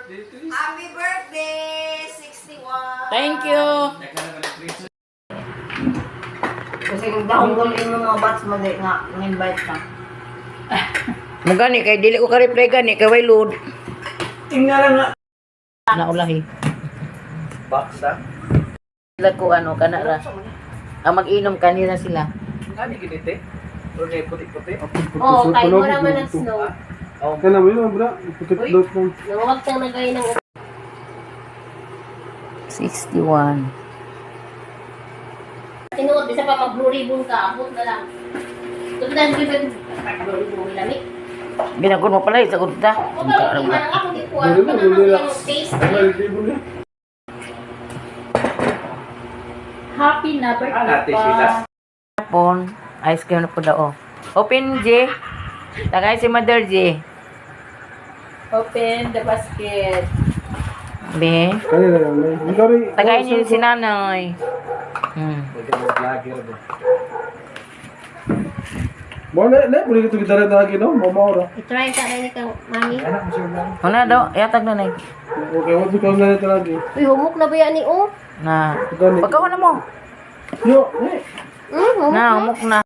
Happy birthday, 61. Thank you. Kasi kung dahong mo mga bats mo di nga, invite ka. Magani kay dili ko ka-reply gani kay way load. Tingnan nga. Naulahi. Baksa. Sila ko ano kana ra. Ang mag-inom kanina sila. Ngani ginite? Pero puti-puti. Oo, kay mo naman ang snow. Kana mo yun, bra. Putik dot lang. Nawag kang nagay ng 61. tinuod, bisa pa mag-blue ribbon ka, abot na lang. Ito na ribbon, blue ribbon, lamig. Ginagod mo pala sa gudta. O ba, hindi man ako di ko, Dali ano na, na dali na. yung taste. Ay, libo niya. Happy na Ate sila. Hapon, ice cream na po daw. Open J. Tagay si Mother J. Open the basket. Be. Kaya na yan. Ikaw rin. Tagay niyo si nanay. Vlogger ba? Boleh, boleh kita kita lagi no, mau ora. I-try ka na ni kang mami. Anak mo siya lang. Una daw, yatag na nay. Oke, waktu kau lihat lagi. Uy, humok na ba yan ni O? Na. Gani. Pagkawa na mo. Yo, nih. Humok Na, na. umok na.